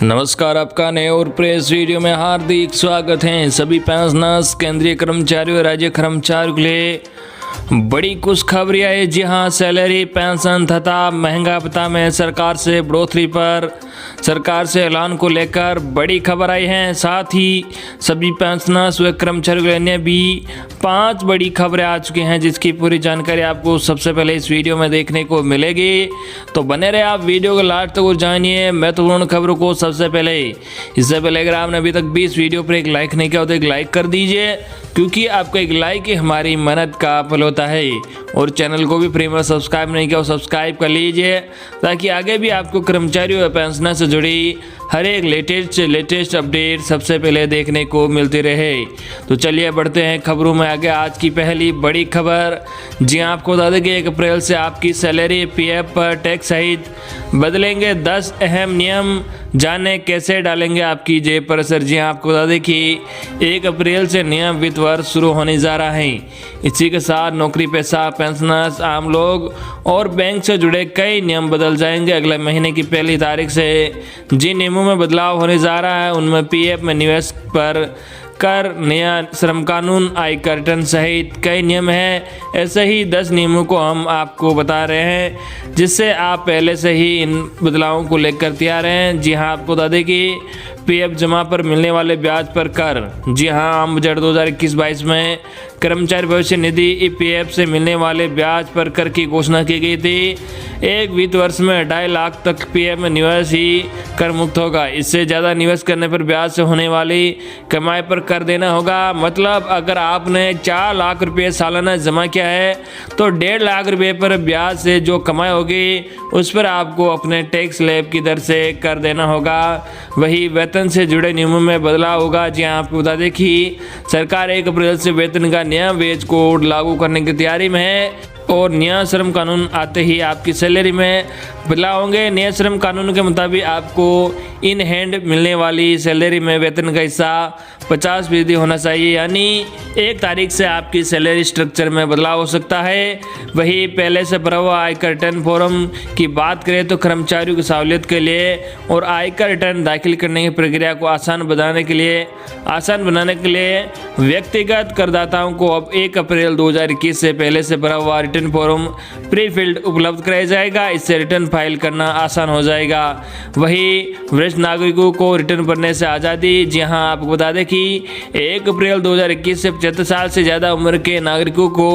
नमस्कार, आपका नए और प्रेस वीडियो में हार्दिक स्वागत है। सभी पेंशनर्स, केंद्रीय कर्मचारियों और राज्य कर्मचारियों के लिए बड़ी खुशखबरी है। जी हां, सैलरी, पेंशन तथा महंगा भत्ता में सरकार से बढ़ोतरी पर सरकार से ऐलान को लेकर बड़ी खबर आई है। साथ ही सभी पेंशनर्स व कर्मचारियों के लिए भी 5 बड़ी खबरें आ चुकी हैं, जिसकी पूरी जानकारी आपको सबसे पहले इस वीडियो में देखने को मिलेगी। तो बने रहे आप वीडियो को लास्ट तक जानिए महत्वपूर्ण खबरों को सबसे पहले। इससे पहले अगर आपने अभी तक भी इस वीडियो पर एक लाइक नहीं किया तो एक लाइक कर दीजिए, क्योंकि आपका एक लाइक ही हमारी मेहनत का फल होता है। और चैनल को भी फ्री में सब्सक्राइब नहीं किया, सब्सक्राइब कर लीजिए, ताकि आगे भी आपको कर्मचारियों व पेंशनर से जुड़ी हर एक लेटेस्ट अपडेट सबसे पहले देखने को मिलती रहे। तो चलिए बढ़ते हैं खबरों में आगे। आज की पहली बड़ी खबर, जी आपको बता दें कि 1 अप्रैल से आपकी सैलरी, पीएफ पर टैक्स सहित बदलेंगे 10 अहम नियम। जाने कैसे डालेंगे आपकी जेब पर असर। जी आपको बता दें कि 1 अप्रैल से नया वित्त वर्ष शुरू होने जा रहा है। इसी के साथ नौकरी पेशा, पेंशनर्स, आम लोग और बैंक से जुड़े कई नियम बदल जाएंगे। अगले महीने की पहली तारीख से जिन नियमों में बदलाव होने जा रहा है उनमें पीएफ में निवेश पर कर, नया श्रम कानून, आयकर रिटर्न सहित कई नियम हैं। ऐसे ही 10 नियमों को हम आपको बता रहे हैं, जिससे आप पहले से ही इन बदलावों को लेकर तैयार हैं। जी हाँ, आपको बता दें कि पीएफ जमा पर मिलने वाले ब्याज पर कर। जी हाँ, आम बजट 2021-22 में कर्मचारी भविष्य निधि ईपीएफ से मिलने वाले ब्याज पर कर की घोषणा की गई थी। एक वित्त वर्ष में 2.5 लाख तक पीएफ में निवेश ही कर मुक्त होगा। इससे ज़्यादा निवेश करने पर ब्याज से होने वाली कमाई पर कर देना होगा। मतलब अगर आपने 4 लाख रुपये सालाना जमा किया है तो 1.5 लाख रुपये पर ब्याज से जो कमाई होगी उस पर आपको अपने टैक्स स्लैब की दर से कर देना होगा। वही वेतन से जुड़े नियमों में बदलाव होगा। जी हाँ, आपको बता दें कि सरकार 1 अप्रैल से वेतन का नया वेज कोड लागू करने की तैयारी में है और नया श्रम कानून आते ही आपकी सैलरी में बदलाव होंगे। नए श्रम कानून के मुताबिक आपको इन हैंड मिलने वाली सैलरी में वेतन का हिस्सा 50% होना चाहिए, यानी 1 तारीख से आपकी सैलरी स्ट्रक्चर में बदलाव हो सकता है। वही पहले से भरा हुआ आयकर रिटर्न फॉर्म की बात करें तो कर्मचारियों की सहूलियत के लिए और आयकर रिटर्न दाखिल करने की प्रक्रिया को आसान बनाने के लिए व्यक्तिगत करदाताओं को अब 1 अप्रैल 2021 से पहले से भरा हुआ रिटर्न फॉर्म प्री फिल्ड उपलब्ध कराया जाएगा। इससे रिटर्न फाइल करना आसान हो जाएगा। वही वरिष्ठ नागरिकों को रिटर्न भरने से आज़ादी। जी हाँ, आपको बता दें कि 1 अप्रैल 2021 से 75 साल से ज़्यादा उम्र के नागरिकों को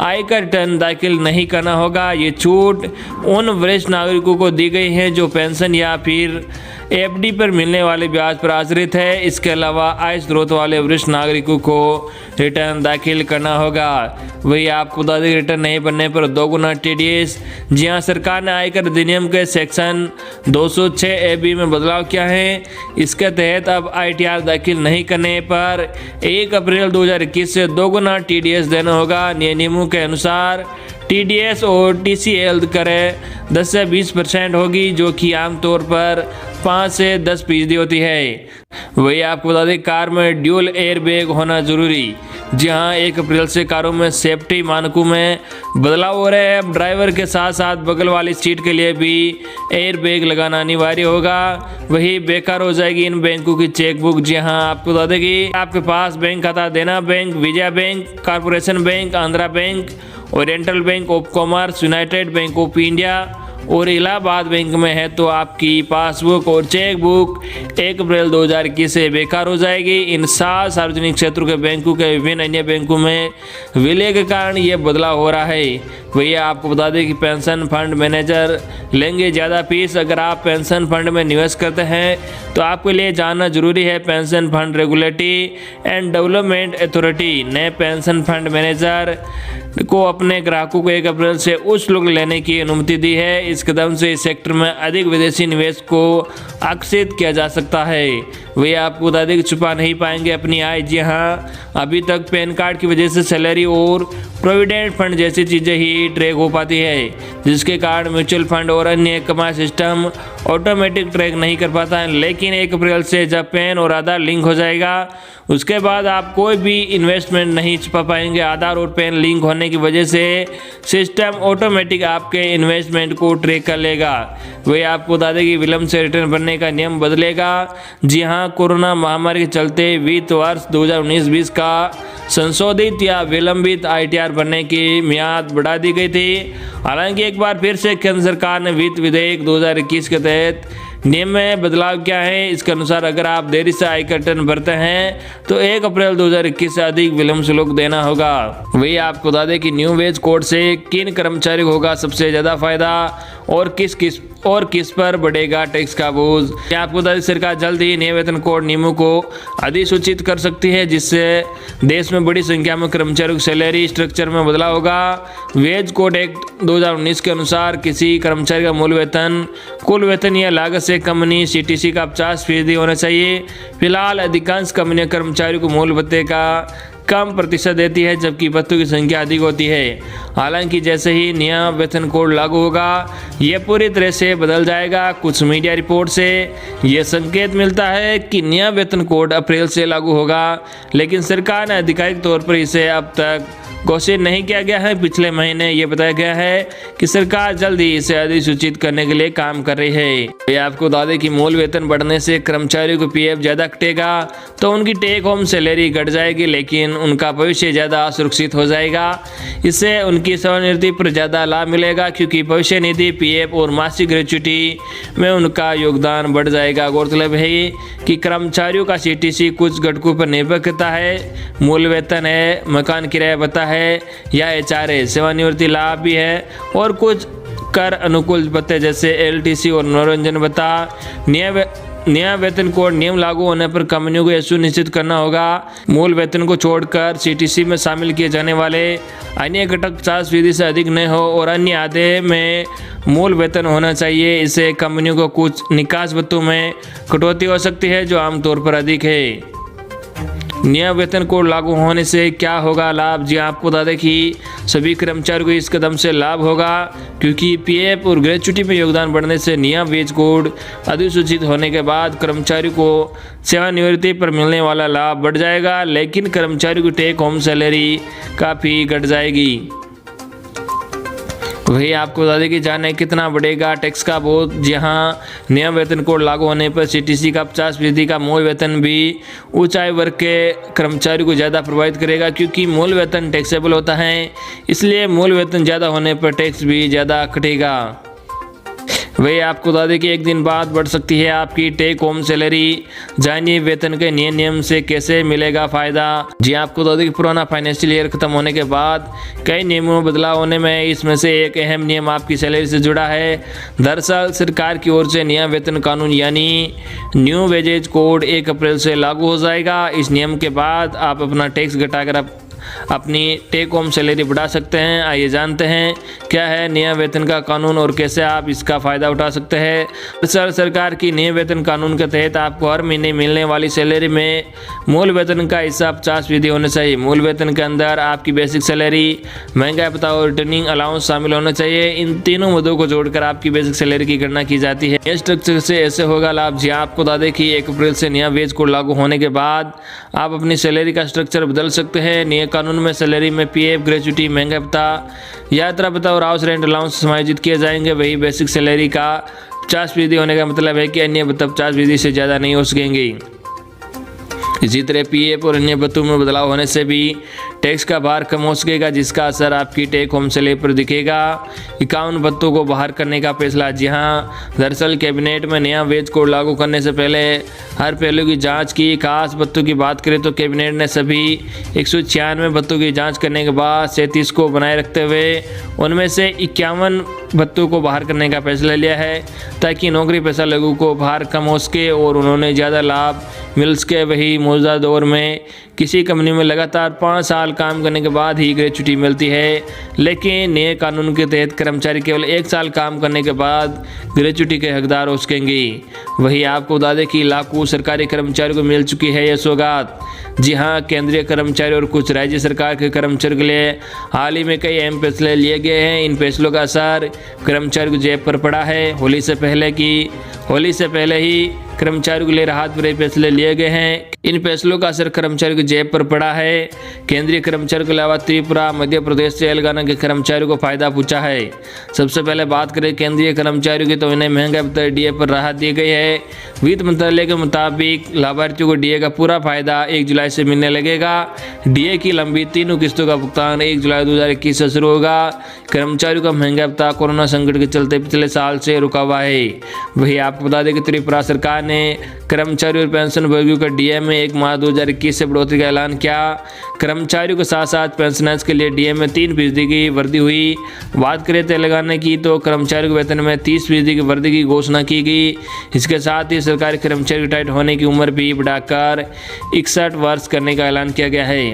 आयकर रिटर्न दाखिल नहीं करना होगा। ये छूट उन वरिष्ठ नागरिकों को दी गई है जो पेंशन या फिर एफडी पर मिलने वाले ब्याज पर आश्रित है। इसके अलावा आय स्रोत वाले वरिष्ठ नागरिकों को रिटर्न दाखिल करना होगा। वही आपको बता दें रिटर्न नहीं भरने पर 2 गुना टीडीएस। जी हाँ, सरकार ने आयकर अधिनियम के सेक्शन 206A(b) में बदलाव किया है। इसके तहत अब आईटीआर दाखिल नहीं करने पर 1 अप्रैल 2021 से 2 गुना टीडीएस देना होगा। नए नियमों के अनुसार टीडीएस और टीसीएल करें 10 से 20% होगी, जो कि आमतौर पर 5 से 10% होती है। वही आपको बता दें कार में ड्यूल एयर बैग होना जरूरी। जी हाँ, 1 अप्रैल से कारों में सेफ्टी मानकों में बदलाव हो रहे हैं। अब ड्राइवर के साथ साथ बगल वाली सीट के लिए भी एयर बैग लगाना अनिवार्य होगा। वही बेकार हो जाएगी इन बैंकों की चेकबुक। जी हाँ, आपको बता दें कि आपके पास बैंक खाता देना bank, Vijaya bank, corporation bank, Andhra bank, oriental bank of commerce, United bank of India और इलाहाबाद बैंक में है तो आपकी पासबुक और चेकबुक 1 अप्रैल 2021 से बेकार हो जाएगी। इन 7 सार्वजनिक क्षेत्रों के बैंकों के विभिन्न अन्य बैंकों में विलय के कारण ये बदलाव हो रहा है। वही आपको बता दें कि पेंशन फंड मैनेजर लेंगे ज़्यादा फीस। अगर आप पेंशन फंड में निवेश करते हैं तो आपके लिए जानना जरूरी है। Pension fund regulatory and development authority ने पेंशन फंड मैनेजर को अपने ग्राहकों को 1 अप्रैल से उच्च शुल्क लेने की अनुमति दी है। इस कदम से इस सेक्टर में अधिक विदेशी निवेश को आकर्षित किया जा सकता है। वही आपको बता दें कि छुपा नहीं पाएंगे अपनी आय। जी हाँ, अभी तक पैन कार्ड की वजह से सैलरी और प्रोविडेंट फंड जैसी चीज़ें ही ट्रैक हो पाती है, जिसके कारण म्यूचुअल फंड और अन्य कमाई सिस्टम ऑटोमेटिक ट्रैक नहीं कर पाता है। लेकिन 1 अप्रैल से जब पैन और आधार लिंक हो जाएगा उसके बाद आप कोई भी इन्वेस्टमेंट नहीं छुपा पाएंगे। आधार और पैन लिंक होने की वजह से सिस्टम ऑटोमेटिक आपके इन्वेस्टमेंट को ट्रैक कर लेगा। वही आपको बता दें कि विलंब से रिटर्न भरने करने का नियम बदलेगा। जी हां, कोरोना महामारी के चलते वित्त वर्ष 2019-20 का संशोधित या विलंबित ITR बनने की मियाद बढ़ा दी गई थी। हालांकि एक बार फिर से केंद्र सरकार ने वित्त विधेयक 2021 के तहत नियम में बदलाव किया है। इसके अनुसार अगर आप देरी से आयकर रिटर्न भरते हैं तो 1 अप्रैल 2021 से अधिक विलंब शुल्क देना होगा। वही आपको बता दें कि न्यू वेज कोड से किन कर्मचारियों को होगा सबसे ज़्यादा फायदा और किस पर बढ़ेगा टैक्स का बोझ। आपको बता दें सरकार जल्द ही नए वेतन कोड नियमों को अधिसूचित कर सकती है, जिससे देश में बड़ी संख्या में कर्मचारियों की सैलरी स्ट्रक्चर में बदलाव होगा। वेज कोड एक्ट 2019 के अनुसार किसी कर्मचारी का मूल वेतन कुल वेतन या लागत से कंपनी CTC का 50% होना चाहिए। फिलहाल अधिकांश कंपनियां कर्मचारियों को मूल भत्ते का कम प्रतिशत देती है, जबकि भत्तों की संख्या अधिक होती है। हालांकि जैसे ही नया वेतन कोड लागू होगा यह पूरी तरह से बदल जाएगा। कुछ मीडिया रिपोर्ट से यह संकेत मिलता है कि नया वेतन कोड अप्रैल से लागू होगा, लेकिन सरकार ने आधिकारिक तौर पर इसे अब तक घोषित नहीं किया गया है। पिछले महीने ये बताया गया है कि सरकार जल्द ही इसे अधिसूचित करने के लिए काम कर रही है। ये आपको बता दें कि मूल वेतन बढ़ने से कर्मचारियों को PF ज़्यादा कटेगा तो उनकी टेक होम सैलरी घट जाएगी, लेकिन उनका भविष्य ज़्यादा सुरक्षित हो जाएगा। इससे उनकी सेवानिवृत्ति पर ज़्यादा लाभ मिलेगा, क्योंकि भविष्य निधि, PF और मासिक ग्रेच्युटी में उनका योगदान बढ़ जाएगा। गौरतलब है कि कर्मचारियों का CTC कुछ घटकों पर निर्भर करता है। मूल वेतन है, मकान किराया भत्ता है या HRA, सेवानिवृत्ति लाभ भी है और कुछ कर अनुकूल भत्ते जैसे LTC और मनोरंजन भत्ता। नया वेतन कोड नियम लागू होने पर कंपनियों को यह सुनिश्चित करना होगा मूल वेतन को छोड़कर CTC में शामिल किए जाने वाले अन्य घटक 50% से अधिक न हो और अन्य आधे में मूल वेतन होना चाहिए। इससे कंपनियों को कुछ निकास भत्तों में कटौती हो सकती है, जो आमतौर पर अधिक है। नया वेतन कोड लागू होने से क्या होगा लाभ? जी आपको बता दें कि सभी कर्मचारियों को इस कदम से लाभ होगा, क्योंकि PF और ग्रेच्युटी में योगदान बढ़ने से नया वेज कोड अधिसूचित होने के बाद कर्मचारियों को सेवानिवृत्ति पर मिलने वाला लाभ बढ़ जाएगा, लेकिन कर्मचारियों की टेक होम सैलरी काफ़ी घट जाएगी। वही आपको बता दें कि जाने कितना बढ़ेगा टैक्स का बोझ। जहां नया वेतन कोड लागू होने पर CTC का 50% का मूल वेतन भी उच्च आय वर्ग के कर्मचारियों को ज़्यादा प्रभावित करेगा, क्योंकि मूल वेतन टैक्सेबल होता है, इसलिए मूल वेतन ज़्यादा होने पर टैक्स भी ज़्यादा कटेगा। वही आपको बता दें कि एक दिन बाद बढ़ सकती है आपकी टेक होम सैलरी। जानिए वेतन के नए नियम से कैसे मिलेगा फायदा। जी आपको बता दें कि पुराना फाइनेंशियल ईयर खत्म होने के बाद कई नियमों में बदलाव होने में इसमें से एक अहम नियम आपकी सैलरी से जुड़ा है। दरअसल सरकार की ओर से नया वेतन कानून यानी न्यू वेजेज कोड 1 अप्रैल से लागू हो जाएगा। इस नियम के बाद आप अपना टैक्स घटाकर अपनी टेक होम सैलरी बढ़ा सकते हैं। आइए जानते हैं क्या है नया वेतन का कानून और कैसे आप इसका फ़ायदा उठा सकते हैं। सरकार की नए वेतन कानून के तहत आपको हर महीने मिलने वाली सैलरी में मूल वेतन का हिस्सा 50% होना चाहिए। मूल वेतन के अंदर आपकी बेसिक सैलरी, महंगाई भत्ता और रिटर्निंग अलाउंस शामिल होना चाहिए। इन तीनों मुद्दों को जोड़कर आपकी बेसिक सैलरी की गणना की जाती है। इस स्ट्रक्चर से ऐसे होगा लाभ। जी आपको बता दें कि 1 अप्रैल से नया वेज कोड लागू होने के बाद आप अपनी सैलरी का स्ट्रक्चर बदल सकते हैं। नए कानून में सैलरी में PF, ग्रेच्युटी, महंगाई भत्ता, यात्रा भत्ता और हाउस रेंट अलाउंस समायोजित किए जाएंगे। वही बेसिक सैलरी का 50% होने का मतलब है कि अन्य भत्ता 50% से ज़्यादा नहीं हो सकेंगे। इसी तरह PF और अन्य भत्तों में बदलाव होने से भी टैक्स का भार कम हो सकेगा, जिसका असर आपकी टेक होम सैलरी पर दिखेगा। 51 भत्तों को बाहर करने का फैसला। जी हाँ, दरअसल कैबिनेट में नया वेज कोड लागू करने से पहले हर पहलू की जांच की। खास भत्तों की बात करें तो कैबिनेट ने सभी 196 भत्तों की जांच करने के बाद 37 को बनाए रखते हुए उनमें से 51 भत्तों को बाहर करने का फैसला लिया है, ताकि नौकरी पेशा लोगों को भार कम हो सके और उन्होंने ज़्यादा लाभ मिल सके। वही मौजूदा दौर में किसी कंपनी में लगातार 5 साल काम करने के बाद ही ग्रेच्युटी मिलती है, लेकिन नए कानून के तहत कर्मचारी केवल 1 साल काम करने के बाद ग्रेच्युटी के हकदार हो सकेंगे। वही आपको बता दें कि लाखों सरकारी कर्मचारियों को मिल चुकी है यह सौगात। जी हाँ, केंद्रीय कर्मचारी और कुछ राज्य सरकार के कर्मचारियों के लिए हाल ही में कई अहम फैसले लिए गए हैं। इन फैसलों का असर कर्मचारियों को जेब पर पड़ा है। होली से पहले ही कर्मचारियों के लिए राहत भरे फैसले लिए गए हैं। इन फैसलों का असर कर्मचारियों की जेब पर पड़ा है। केंद्रीय कर्मचारियों के अलावा त्रिपुरा, मध्य प्रदेश, तेलंगाना के कर्मचारियों को फायदा पहुंचा है। सबसे पहले बात करें केंद्रीय कर्मचारियों की, तो इन्हें महंगाई भत्ता डीए पर राहत दी गई है। वित्त मंत्रालय के मुताबिक लाभार्थियों को डीए का पूरा फायदा 1 जुलाई से मिलने लगेगा। डीए की लंबी 3 किस्तों का भुगतान 1 जुलाई 2021 से शुरू होगा। कर्मचारियों का महंगाई भत्ता कोरोना संकट के चलते पिछले साल से रुका हुआ है। वही आपको बता दें कि त्रिपुरा सरकार ने कर्मचारियों और पेंशन भोगियों का डीए में 1 मार्च 2021 से बढ़ोतरी का ऐलान किया। कर्मचारियों के साथ साथ पेंशनर्स के लिए डीए में 3% की वृद्धि हुई। बात करें तेलंगाना की, तो कर्मचारियों के वेतन में 30% की वृद्धि की घोषणा की गई। इसके साथ ही सरकारी कर्मचारी रिटायर्ड होने की उम्र भी बढ़ाकर 61 वर्ष करने का ऐलान किया गया है।